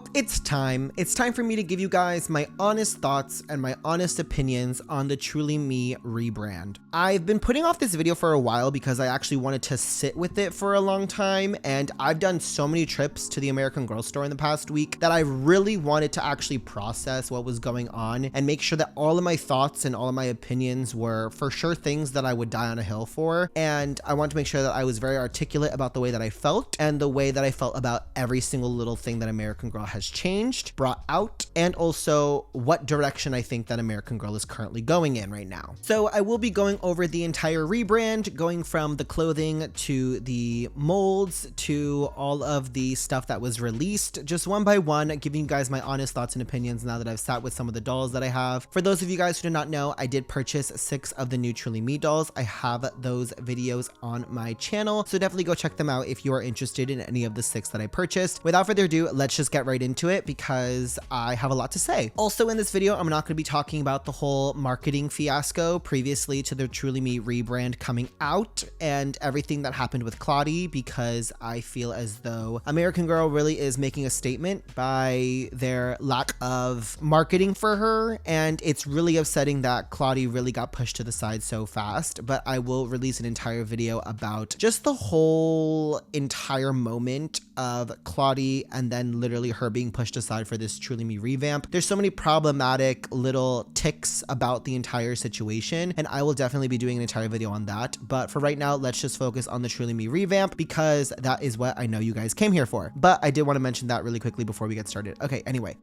So it's time. It's time for me to give you guys my honest thoughts and my honest opinions on the Truly Me rebrand. I've been putting off this video for a while because I actually wanted to sit with it for a long time, and I've done so many trips to the American Girl store in the past week that I really wanted to actually process what was going on and make sure that all of my thoughts and all of my opinions were for sure things that I would die on a hill for. And I wanted to make sure that I was very articulate about the way that I felt and the way that I felt about every single little thing that American Girl has changed, brought out, and also what direction I think that American Girl is currently going in right now. So I will be going over the entire rebrand, going from the clothing to the molds to all of the stuff that was released, just one by one, giving you guys my honest thoughts and opinions now that I've sat with some of the dolls that I have. For those of you guys who do not know, I did purchase 6 of the new Truly Me dolls. I have those videos on my channel, so definitely go check them out if you are interested in any of the 6 that I purchased. Without further ado, let's just get right into it because I have a lot to say. Also in this video, I'm not going to be talking about the whole marketing fiasco previously to the Truly Me rebrand coming out and everything that happened with Claudie, because I feel as though American Girl really is making a statement by their lack of marketing for her, and it's really upsetting that Claudie really got pushed to the side so fast. But I will release an entire video about just the whole entire moment of Claudie and then literally her being pushed aside for this Truly Me revamp. There's so many problematic little ticks about the entire situation, and I will definitely be doing an entire video on that. But for right now, let's just focus on the Truly Me revamp because that is what I know you guys came here for. But I did want to mention that really quickly before we get started. Okay, anyway.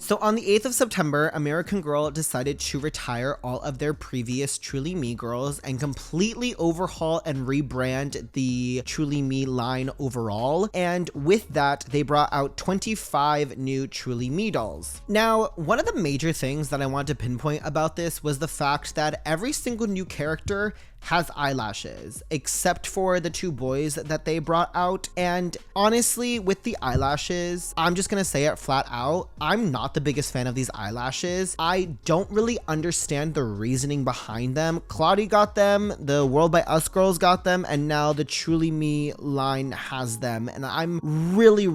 So on the 8th of September, American Girl decided to retire all of their previous Truly Me girls and completely overhaul and rebrand the Truly Me line overall. And with that, they brought out 25 new Truly Me dolls. Now, one of the major things that I want to pinpoint about this was the fact that every single new character has eyelashes, except for the 2 boys that they brought out. And honestly, with the eyelashes, I'm just gonna say it flat out, I'm not the biggest fan of these eyelashes. I don't really understand the reasoning behind them. Claudie got them, the World by Us girls got them, and now the Truly Me line has them. And I'm really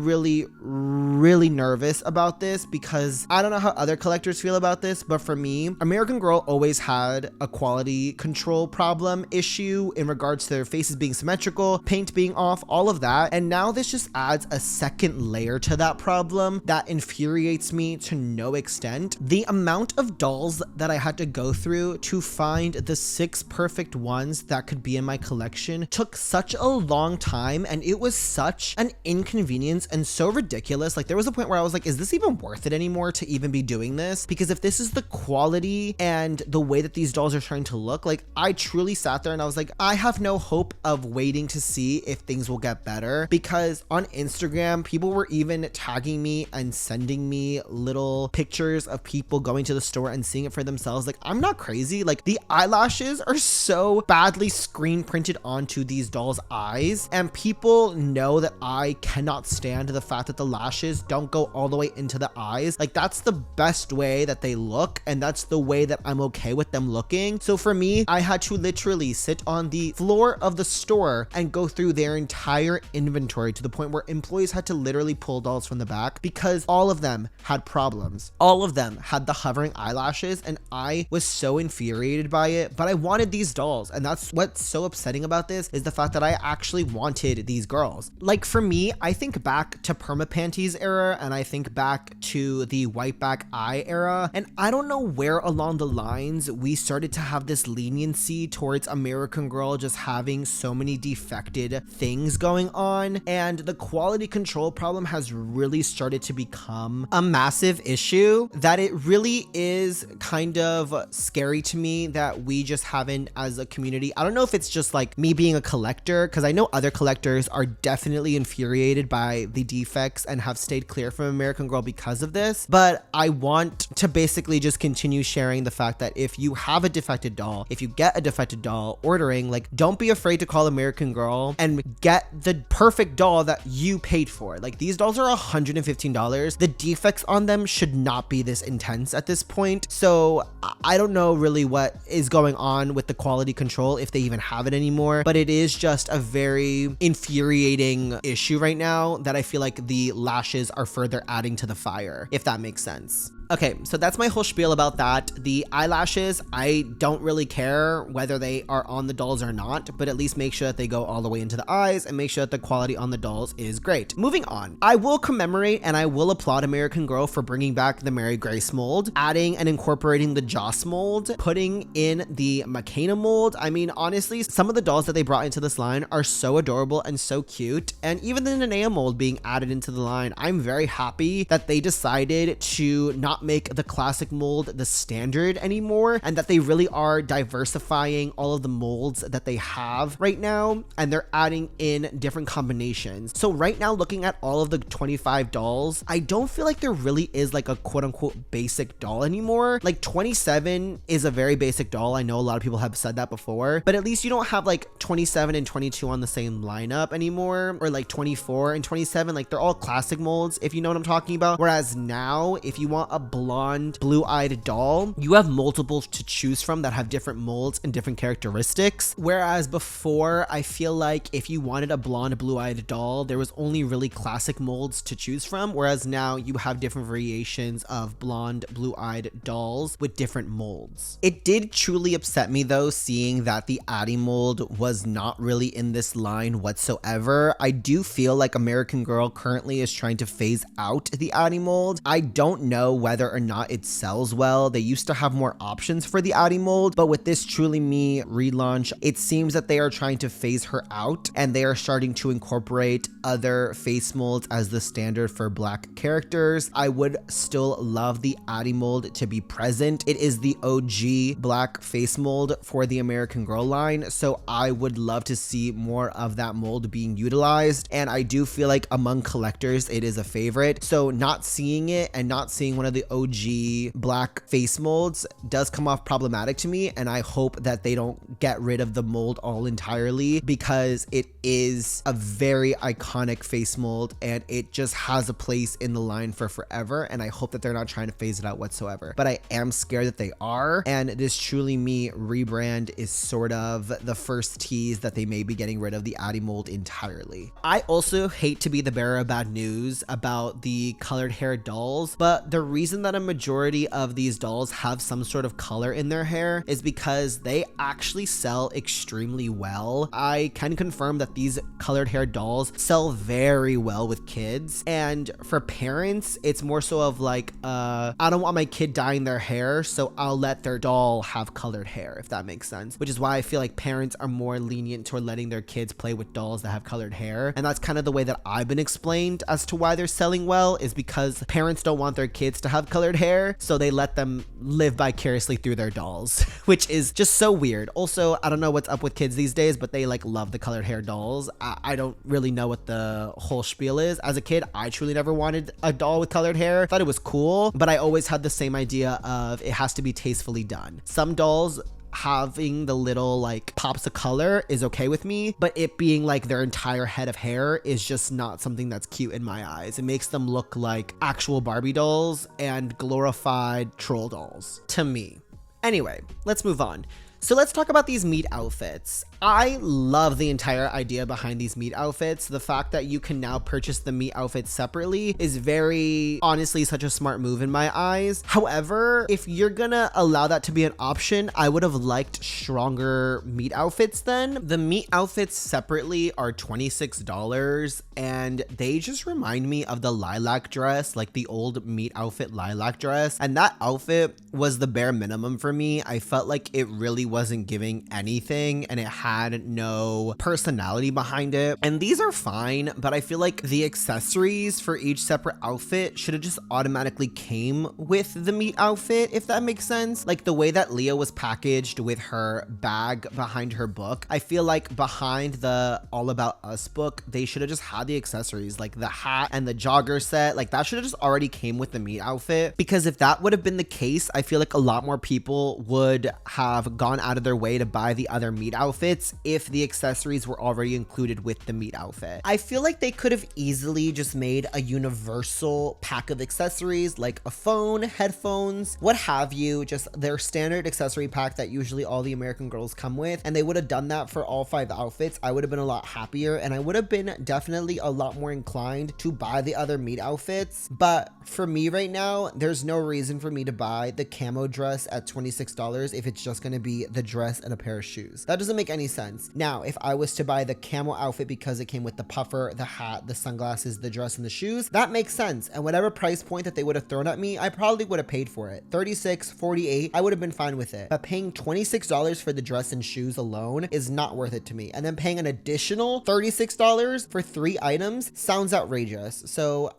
nervous about this because I don't know how other collectors feel about this, but for me, American Girl always had a quality control problem issue in regards to their faces being symmetrical, paint being off, all of that. And now this just adds a second layer to that problem that infuriates me to no extent. The amount of dolls that I had to go through to find the 6 perfect ones that could be in my collection took such a long time, and it was such an inconvenience and so ridiculous. Like, there was a point where I was like, is this even worth it anymore to even be doing this? Because if this is the quality and the way that these dolls are trying to look, like, I truly sat there and I was like, I have no hope of waiting to see if things will get better, because on Instagram, people were even tagging me and sending me little pictures of people going to the store and seeing it for themselves. Like, I'm not crazy. Like, the eyelashes are so badly screen printed onto these dolls' eyes, and people know that I cannot stand the fact that the lashes don't go all the way into the eyes. Like, that's the best way that they look, and that's the way that I'm okay with them looking. So for me, I had to literally sit on the floor of the store and go through their entire inventory to the point where employees had to literally pull dolls from the back because all of them had problems. All of them had the hovering eyelashes, and I was so infuriated by it, but I wanted these dolls. And that's what's so upsetting about this, is the fact that I actually wanted these girls. Like, for me, I think back to Perma Panties era, and I think back to the white back eye era, and I don't know where along the lines we started to have this leniency towards American Girl just having so many defected things going on, and the quality control problem has really started to become a massive issue that it really is kind of scary to me that we just haven't, as a community. I don't know if it's just like me being a collector, because I know other collectors are definitely infuriated by the defects and have stayed clear from American Girl because of this, but I want to basically just continue sharing the fact that if you have a defected doll, if you get a defected doll, y'all ordering, like, don't be afraid to call American Girl and get the perfect doll that you paid for. Like, these dolls are $115. The defects on them should not be this intense at this point. So I don't know really what is going on with the quality control, if they even have it anymore, but it is just a very infuriating issue right now that I feel like the lashes are further adding to the fire, if that makes sense. Okay, so that's my whole spiel about that. The eyelashes, I don't really care whether they are on the dolls or not, but at least make sure that they go all the way into the eyes and make sure that the quality on the dolls is great. Moving on, I will commemorate and I will applaud American Girl for bringing back the Mary Grace mold, adding and incorporating the Joss mold, putting in the McKenna mold. I mean, honestly, some of the dolls that they brought into this line are so adorable and so cute, and even the Nenea mold being added into the line, I'm very happy that they decided to not make the classic mold the standard anymore, and that they really are diversifying all of the molds that they have right now, and they're adding in different combinations. So right now, looking at all of the 25 dolls, I don't feel like there really is like a quote-unquote basic doll anymore. Like 27 is a very basic doll. I know a lot of people have said that before, but at least you don't have like 27 and 22 on the same lineup anymore, or like 24 and 27. Like, they're all classic molds, if you know what I'm talking about. Whereas now, if you want a blonde, blue-eyed doll, you have multiples to choose from that have different molds and different characteristics. Whereas before, I feel like if you wanted a blonde, blue-eyed doll, there was only really classic molds to choose from. Whereas now you have different variations of blonde, blue-eyed dolls with different molds. It did truly upset me though, seeing that the Addie mold was not really in this line whatsoever. I do feel like American Girl currently is trying to phase out the Addie mold. I don't know whether or not it sells well. They used to have more options for the Addie mold, but with this Truly Me relaunch, it seems that they are trying to phase her out, and they are starting to incorporate other face molds as the standard for Black characters. I would still love the Addie mold to be present. It is the OG Black face mold for the American Girl line, so I would love to see more of that mold being utilized, and I do feel like among collectors it is a favorite. So not seeing it and not seeing one of the OG Black face molds does come off problematic to me, and I hope that they don't get rid of the mold all entirely, because it is a very iconic face mold and it just has a place in the line for forever, and I hope that they're not trying to phase it out whatsoever. But I am scared that they are, and this Truly Me rebrand is sort of the first tease that they may be getting rid of the Addie mold entirely. I also hate to be the bearer of bad news about the colored hair dolls, but the reason that a majority of these dolls have some sort of color in their hair is because they actually sell extremely well. I can confirm that these colored hair dolls sell very well with kids, and for parents, it's more so of like, I don't want my kid dyeing their hair, so I'll let their doll have colored hair, if that makes sense. Which is why I feel like parents are more lenient toward letting their kids play with dolls that have colored hair, and that's kind of the way that I've been explained as to why they're selling well, is because parents don't want their kids to have colored hair, so they let them live vicariously through their dolls, which is just so weird. Also, I don't know what's up with kids these days, but they like love the colored hair dolls. I don't really know what the whole spiel is. As a kid, I truly never wanted a doll with colored hair. Thought it was cool, but I always had the same idea of it has to be tastefully done. Some dolls having the little like pops of color is okay with me, but it being like their entire head of hair is just not something that's cute in my eyes. It makes them look like actual Barbie dolls and glorified troll dolls to me. Anyway, let's move on. So let's talk about these meet outfits. I love the entire idea behind these meet outfits. The fact that you can now purchase the meet outfits separately is very, honestly, such a smart move in my eyes. However, if you're gonna allow that to be an option, I would have liked stronger meet outfits then. The meet outfits separately are $26, and they just remind me of the lilac dress, like the old meet outfit lilac dress. And that outfit was the bare minimum for me. I felt like it really wasn't giving anything, and it had no personality behind it. And these are fine, but I feel like the accessories for each separate outfit should have just automatically came with the meat outfit, if that makes sense. Like the way that Leah was packaged with her bag behind her book, I feel like behind the All About Us book, they should have just had the accessories, like the hat and the jogger set. Like that should have just already came with the meat outfit, because if that would have been the case, I feel like a lot more people would have gone out of their way to buy the other meat outfits if the accessories were already included with the meat outfit. I feel like they could have easily just made a universal pack of accessories, like a phone, headphones, what have you, just their standard accessory pack that usually all the American Girls come with, and they would have done that for all 5 outfits. I would have been a lot happier, and I would have been definitely a lot more inclined to buy the other meat outfits. But for me right now, there's no reason for me to buy the camo dress at $26 if it's just going to be the dress and a pair of shoes. That doesn't make any sense. Now, if I was to buy the camo outfit because it came with the puffer, the hat, the sunglasses, the dress, and the shoes, that makes sense. And whatever price point that they would have thrown at me, I probably would have paid for it. 36, 48, I would have been fine with it. But paying $26 for the dress and shoes alone is not worth it to me. And then paying an additional $36 for 3 items sounds outrageous. So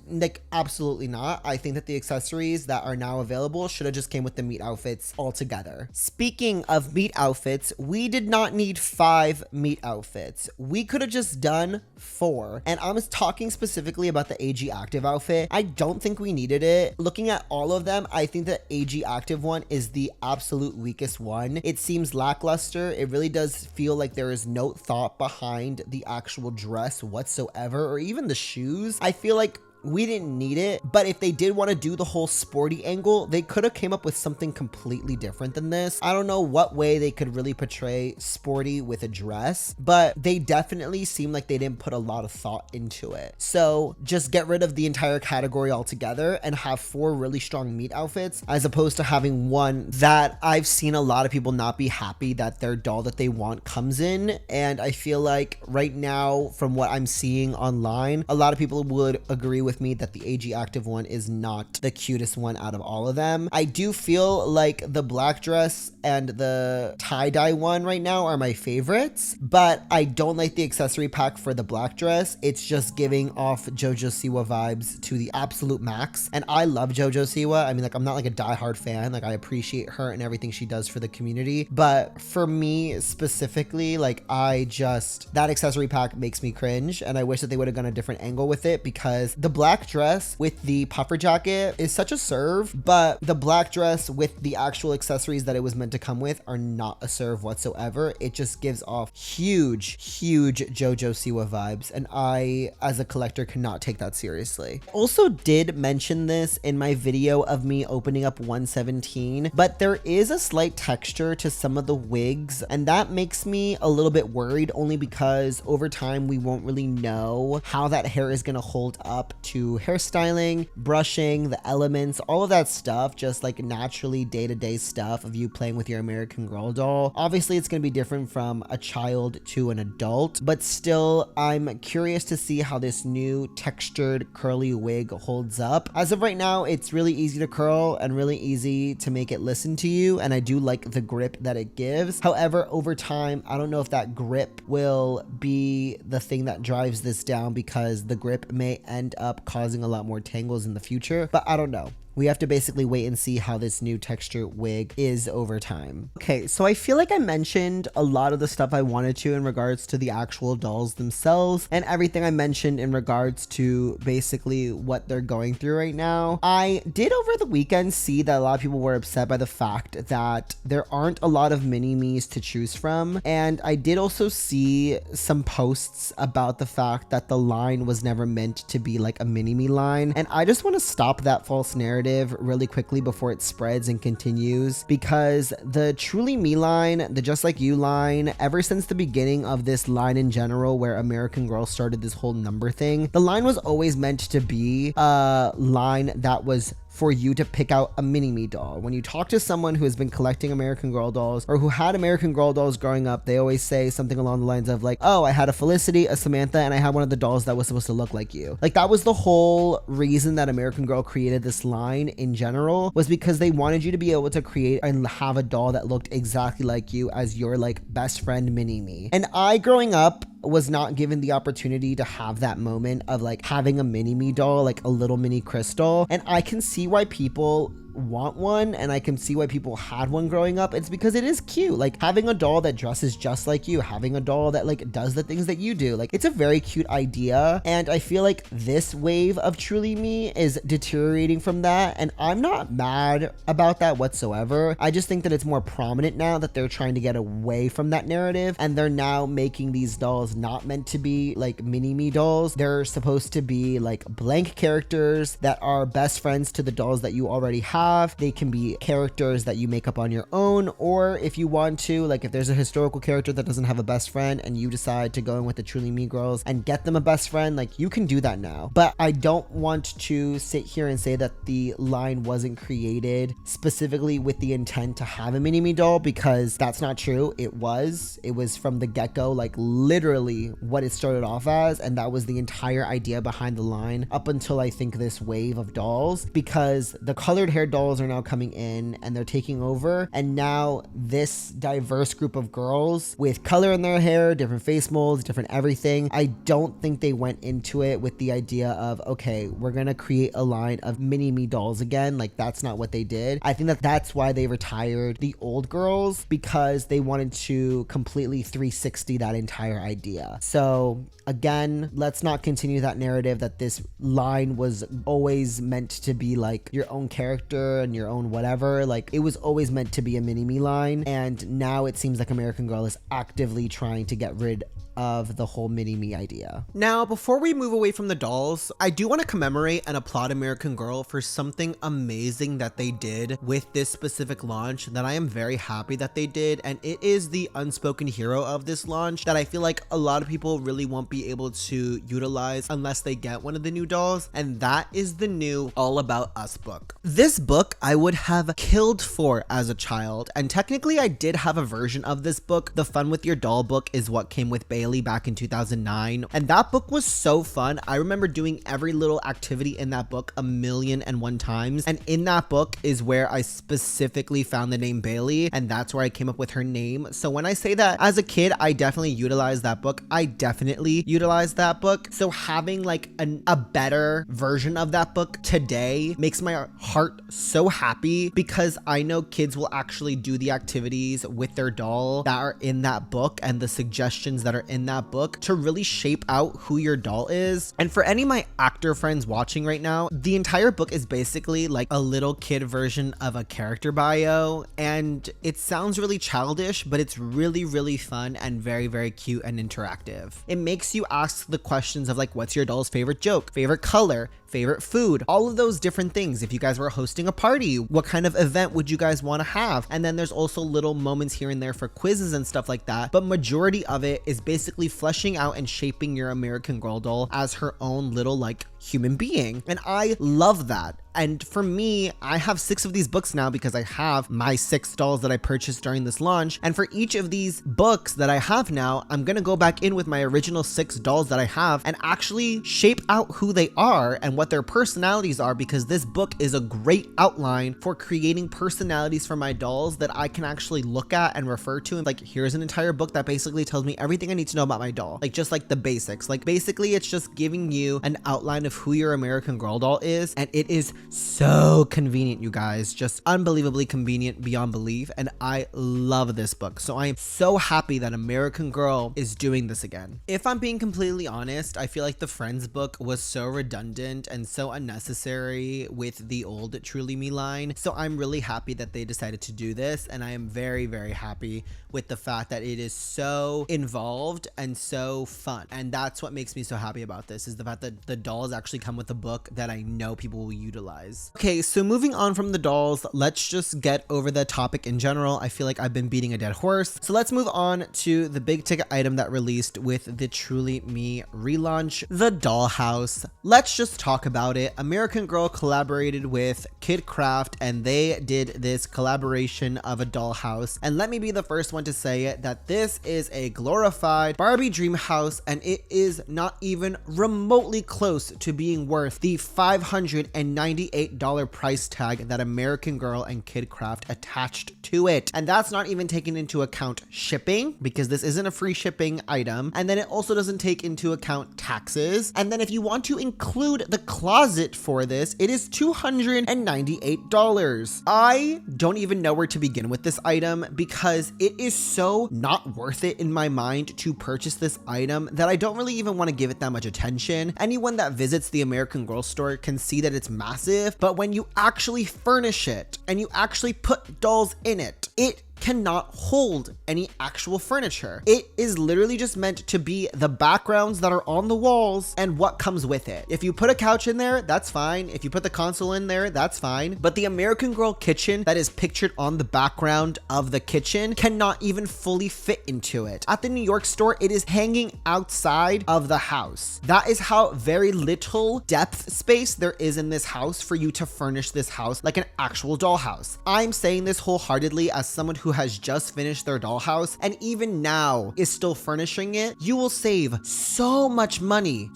like absolutely not. I think that the accessories that are now available should have just came with the meat outfits altogether. Speaking of meat outfits, we did not need 5 meat outfits. We could have just done 4. And I'm talking specifically about the AG Active outfit. I don't think we needed it. Looking at all of them, I think the AG Active one is the absolute weakest one. It seems lackluster. It really does feel like there is no thought behind the actual dress whatsoever, or even the shoes. I feel like we didn't need it, but if they did want to do the whole sporty angle, they could have came up with something completely different than this. I don't know what way they could really portray sporty with a dress, but they definitely seem like they didn't put a lot of thought into it. So just get rid of the entire category altogether and have 4 really strong meat outfits, as opposed to having one that I've seen a lot of people not be happy that their doll that they want comes in. And I feel like right now, from what I'm seeing online, a lot of people would agree with me that the AG Active one is not the cutest one out of all of them. I do feel like the black dress and the tie-dye one right now are my favorites, but I don't like the accessory pack for the black dress. It's just giving off JoJo Siwa vibes to the absolute max. And I love JoJo Siwa. I mean, like, I'm not like a diehard fan. Like, I appreciate her and everything she does for the community. But for me specifically, like, that accessory pack makes me cringe. And I wish that they would have gone a different angle with it, because the black dress with the puffer jacket is such a serve, but the black dress with the actual accessories that it was meant to come with are not a serve whatsoever. It just gives off huge JoJo Siwa vibes, and I, as a collector, cannot take that seriously. Also did mention this in my video of me opening up 117, but there is a slight texture to some of the wigs, and that makes me a little bit worried, only because over time we won't really know how that hair is going to hold up to hairstyling, brushing, the elements, all of that stuff, just like naturally day-to-day stuff of you playing with your American Girl doll. Obviously, it's going to be different from a child to an adult, but still, I'm curious to see how this new textured curly wig holds up. As of right now, it's really easy to curl and really easy to make it listen to you, and I do like the grip that it gives. However, over time, I don't know if that grip will be the thing that drives this down, because the grip may end up causing a lot more tangles in the future, but I don't know. We have to basically wait and see how this new texture wig is over time. Okay, so I feel like I mentioned a lot of the stuff I wanted to in regards to the actual dolls themselves, and everything I mentioned in regards to basically what they're going through right now. I did over the weekend see that a lot of people were upset by the fact that there aren't a lot of mini-me's to choose from, and I did also see some posts about the fact that the line was never meant to be like a mini-me line, and I just want to stop that false narrative really quickly before it spreads and continues, because the Truly Me line, the Just Like You line, ever since the beginning of this line in general, where American Girl started this whole number thing, the line was always meant to be a line that was for you to pick out a mini-me doll. When you talk to someone who has been collecting American Girl dolls or who had American Girl dolls growing up, they always say something along the lines of like, oh, I had a Felicity, a Samantha, and I had one of the dolls that was supposed to look like you. Like, that was the whole reason that American Girl created this line in general, was because they wanted you to be able to create and have a doll that looked exactly like you as your like best friend mini-me. And I, growing up, was not given the opportunity to have that moment of like having a mini-me doll, like a little mini Crystal. And I can see why people want one, and I can see why people had one growing up. It's because it is cute. Like, having a doll that dresses just like you, having a doll that like does the things that you do, like, it's a very cute idea. And I feel like this wave of Truly Me is deteriorating from that, and I'm not mad about that whatsoever. I just think that it's more prominent now that they're trying to get away from that narrative, and they're now making these dolls not meant to be like mini-me dolls. They're supposed to be like blank characters that are best friends to the dolls that you already have. They can be characters that you make up on your own, or if you want to, like if there's a historical character that doesn't have a best friend and you decide to go in with the Truly Me girls and get them a best friend, like you can do that now. But I don't want to sit here and say that the line wasn't created specifically with the intent to have a mini-me doll, because that's not true. It was from the get-go, like literally what it started off as, and that was the entire idea behind the line up until I think this wave of dolls, because the colored hair dolls are now coming in and they're taking over, and now this diverse group of girls with color in their hair, different face molds, different everything, I don't think they went into it with the idea of, okay, we're gonna create a line of mini-me dolls again. Like, that's not what they did. I think that that's why they retired the old girls, because they wanted to completely 360 that entire idea. So again, let's not continue that narrative that this line was always meant to be like your own character and your own whatever. Like, it was always meant to be a mini-me line, and now it seems like American Girl is actively trying to get rid of the whole mini-me idea. Now, before we move away from the dolls, I do want to commemorate and applaud American Girl for something amazing that they did with this specific launch that I am very happy that they did, and it is the unspoken hero of this launch that I feel like a lot of people really won't be able to utilize unless they get one of the new dolls, and that is the new All About Us book. This book I would have killed for as a child, and technically I did have a version of this book. The Fun With Your Doll book is what came with Bailey back in 2009, and that book was so fun. I remember doing every little activity in that book 1,000,001 times, and in that book is where I specifically found the name Bailey, and that's where I came up with her name. So when I say that as a kid I definitely utilized that book, I definitely utilized that book. So having like a better version of that book today makes my heart so happy, because I know kids will actually do the activities with their doll that are in that book and the suggestions that are in that book to really shape out who your doll is. And for any of my actor friends watching right now, the entire book is basically like a little kid version of a character bio, and it sounds really childish, but it's really, really fun and very, very cute and interactive. It makes you ask the questions of like, what's your doll's favorite joke, favorite color, favorite food, all of those different things. If you guys were hosting a party, what kind of event would you guys want to have? And then there's also little moments here and there for quizzes and stuff like that, but majority of it is basically fleshing out and shaping your American Girl doll as her own little like human being. And I love that. And for me, I have 6 of these books now because I have my 6 dolls that I purchased during this launch. And for each of these books that I have now, I'm gonna go back in with my original 6 dolls that I have and actually shape out who they are and what their personalities are, because this book is a great outline for creating personalities for my dolls that I can actually look at and refer to. And like, here's an entire book that basically tells me everything I need to know about my doll. Like, just like the basics. Like, basically it's just giving you an outline of who your American Girl doll is, and it is so convenient, you guys, just unbelievably convenient beyond belief. And I love this book, so I am so happy that American Girl is doing this again. If I'm being completely honest, I feel like the Friends book was so redundant and so unnecessary with the old Truly Me line, so I'm really happy that they decided to do this, and I am very, very happy with the fact that it is so involved and so fun. And that's what makes me so happy about this, is the fact that the dolls actually come with a book that I know people will utilize. Okay, so moving on from the dolls, let's just get over the topic in general. I feel like I've been beating a dead horse. So let's move on to the big ticket item that released with the Truly Me relaunch, the Dollhouse. Let's just talk about it. American Girl collaborated with Kid Craft and they did this collaboration of a dollhouse. And let me be the first one to say it, that this is a glorified Barbie dream house and it is not even remotely close to being worth the $598 price tag that American Girl and Kid Craft attached to it. And that's not even taking into account shipping, because this isn't a free shipping item. And then it also doesn't take into account taxes. And then if you want to include the closet for this, it is $298. I don't even know where to begin with this item because it is so not worth it in my mind to purchase this item that I don't really even want to give it that much attention. Anyone that visits the American Girl store can see that it's massive, but when you actually furnish it and you actually put dolls in it, it cannot hold any actual furniture. It is literally just meant to be the backgrounds that are on the walls and what comes with it. If you put a couch in there, that's fine. If you put the console in there, that's fine. But the American Girl kitchen that is pictured on the background of the kitchen cannot even fully fit into it. At the New York store, it is hanging outside of the house. That is how very little depth space there is in this house for you to furnish this house like an actual dollhouse. I'm saying this wholeheartedly as someone who has just finished their dollhouse and even now is still furnishing it. You will save so much money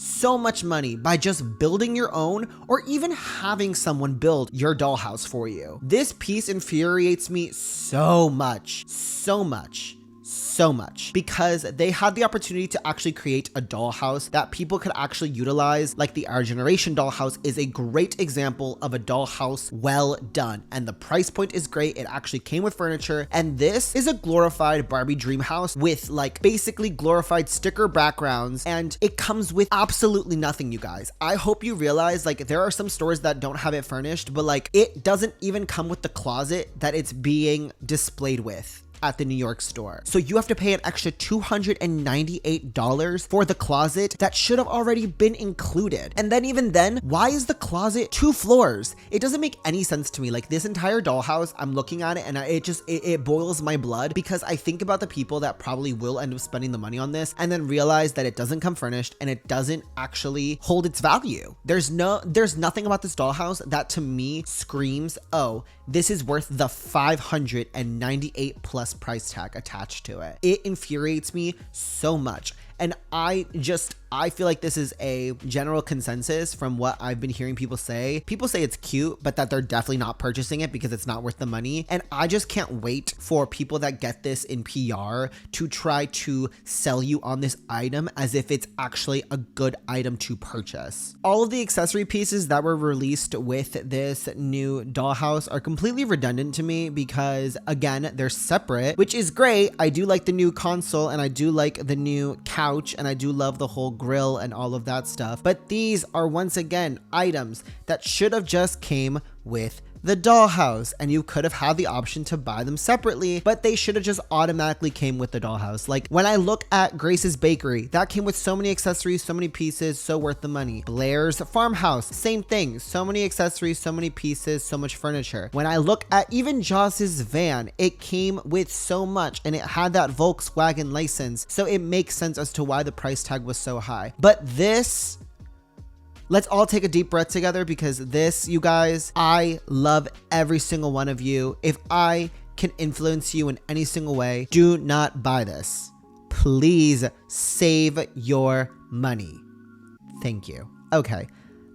by just building your own or even having someone build your dollhouse for you. This piece infuriates me so much because they had the opportunity to actually create a dollhouse that people could actually utilize. Like the Our Generation dollhouse is a great example of a dollhouse well done, and the price point is great. It actually came with furniture, and this is a glorified Barbie dream house with like basically glorified sticker backgrounds, and it comes with absolutely nothing, you guys. I hope you realize like there are some stores that don't have it furnished, but like it doesn't even come with the closet that it's being displayed with at the New York store. So you have to pay an extra $298 for the closet that should have already been included. And then even then, why is the closet 2 floors? It doesn't make any sense to me. Like this entire dollhouse, I'm looking at it and it boils my blood because I think about the people that probably will end up spending the money on this and then realize that it doesn't come furnished and it doesn't actually hold its value. There's nothing about this dollhouse that to me screams, oh, this is worth the $598 plus price tag attached to it. It infuriates me so much. And I feel like this is a general consensus from what I've been hearing people say. People say it's cute, but that they're definitely not purchasing it because it's not worth the money. And I just can't wait for people that get this in PR to try to sell you on this item as if it's actually a good item to purchase. All of the accessory pieces that were released with this new dollhouse are completely redundant to me because again, they're separate, which is great. I do like the new console and I do like the new couch and I do love the whole grill and all of that stuff. But these are once again items that should have just came with the dollhouse, and you could have had the option to buy them separately, but they should have just automatically came with the dollhouse. Like when I look at Grace's Bakery, that came with so many accessories, so many pieces, so worth the money. Blair's Farmhouse, same thing, so many accessories, so many pieces, so much furniture. When I look at even Joss's van, it came with so much and it had that Volkswagen license, so it makes sense as to why the price tag was so high. But this, let's all take a deep breath together because this, you guys, I love every single one of you. If I can influence you in any single way, do not buy this. Please save your money. Thank you. Okay.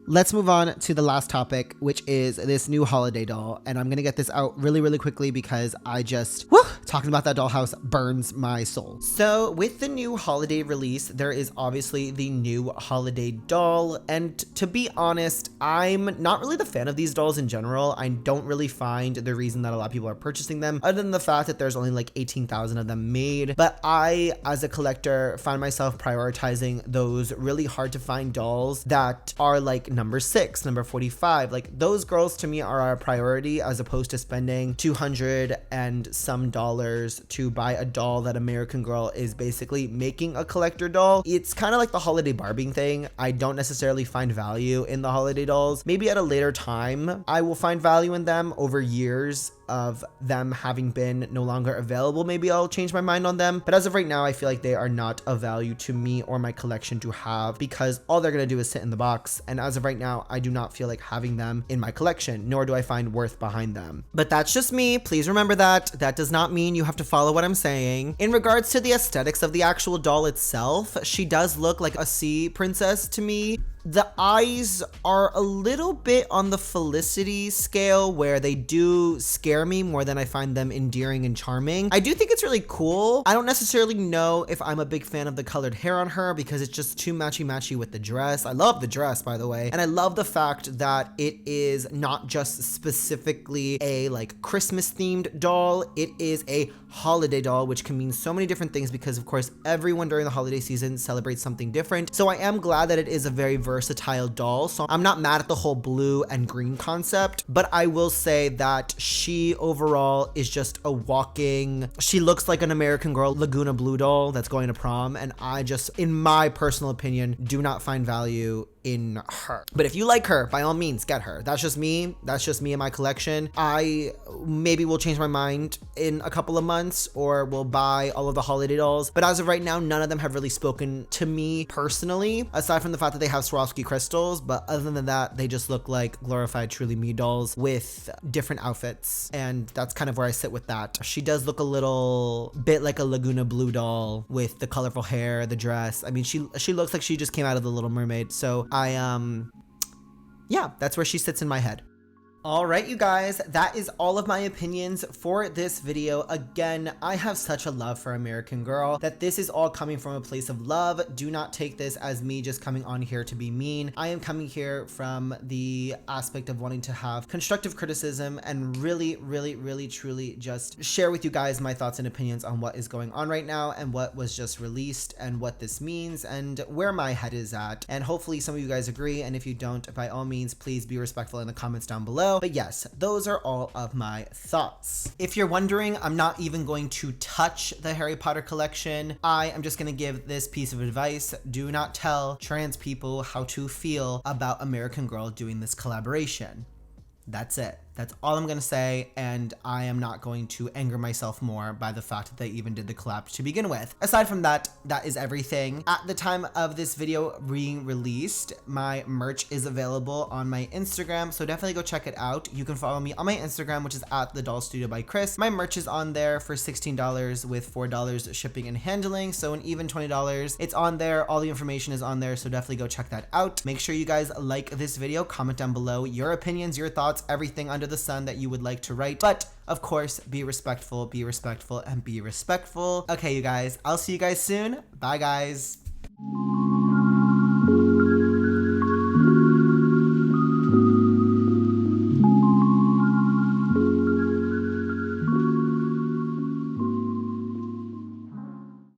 Let's move on to the last topic, which is this new holiday doll. And I'm going to get this out really, really quickly because I just, talking about that dollhouse burns my soul. So with the new holiday release, there is obviously the new holiday doll. And to be honest, I'm not really the fan of these dolls in general. I don't really find the reason that a lot of people are purchasing them, other than the fact that there's only like 18,000 of them made. But I, as a collector, find myself prioritizing those really hard to find dolls that are like number 6, number 45. Like those girls to me are our priority as opposed to spending $200 and some $60 to buy a doll that American Girl is basically making a collector doll. It's kind of like the holiday barbing thing. I don't necessarily find value in the holiday dolls. Maybe at a later time, I will find value in them over years of them having been no longer available. Maybe I'll change my mind on them. But as of right now, I feel like they are not of value to me or my collection to have, because all they're gonna do is sit in the box. And as of right now, I do not feel like having them in my collection, nor do I find worth behind them. But that's just me. Please remember that. That does not mean you have to follow what I'm saying. In regards to the aesthetics of the actual doll itself, she does look like a sea princess to me. The eyes are a little bit on the Felicity scale, where they do scare me more than I find them endearing and charming. I do think it's really cool. I don't necessarily know if I'm a big fan of the colored hair on her, because it's just too matchy-matchy with the dress. I love the dress, by the way. And I love the fact that it is not just specifically a like Christmas themed doll. It is a holiday doll, which can mean so many different things, because of course everyone during the holiday season celebrates something different. So I am glad that it is a very versatile doll. So I'm not mad at the whole blue and green concept, but I will say that she overall is just a walking, she looks like an American Girl Laguna Blue doll that's going to prom. And I just, in my personal opinion, do not find value in her. But if you like her, by all means get her. That's just me. That's just me and my collection. I maybe will change my mind in a couple of months, or will buy all of the holiday dolls. But as of right now, none of them have really spoken to me personally, aside from the fact that they have Swarovski crystals. But other than that, they just look like glorified Truly Me dolls with different outfits. And that's kind of where I sit with that. She does look a little bit like a Laguna Blue doll with the colorful hair, the dress. I mean, she looks like she just came out of The Little Mermaid. So yeah, that's where she sits in my head. All right, you guys, that is all of my opinions for this video. Again, I have such a love for American Girl that this is all coming from a place of love. Do not take this as me just coming on here to be mean. I am coming here from the aspect of wanting to have constructive criticism and really, really, really, truly just share with you guys my thoughts and opinions on what is going on right now and what was just released and what this means and where my head is at. And hopefully some of you guys agree. And if you don't, by all means, please be respectful in the comments down below. But yes, those are all of my thoughts. If you're wondering, I'm not even going to touch the Harry Potter collection. I am just going to give this piece of advice. Do not tell trans people how to feel about American Girl doing this collaboration. That's it. That's all I'm gonna say, and I am not going to anger myself more by the fact that they even did the collab to begin with. Aside from that, that is everything. At the time of this video being released, my merch is available on my Instagram, so definitely go check it out. You can follow me on my Instagram, which is at the Doll Studio by Chris. My merch is on there for $16 with $4 shipping and handling, so an even $20. It's on there. All the information is on there, so definitely go check that out. Make sure you guys like this video, comment down below your opinions, your thoughts, everything under the sun that you would like to write. But of course, be respectful, and be respectful. Okay, you guys, I'll see you guys soon. Bye, guys.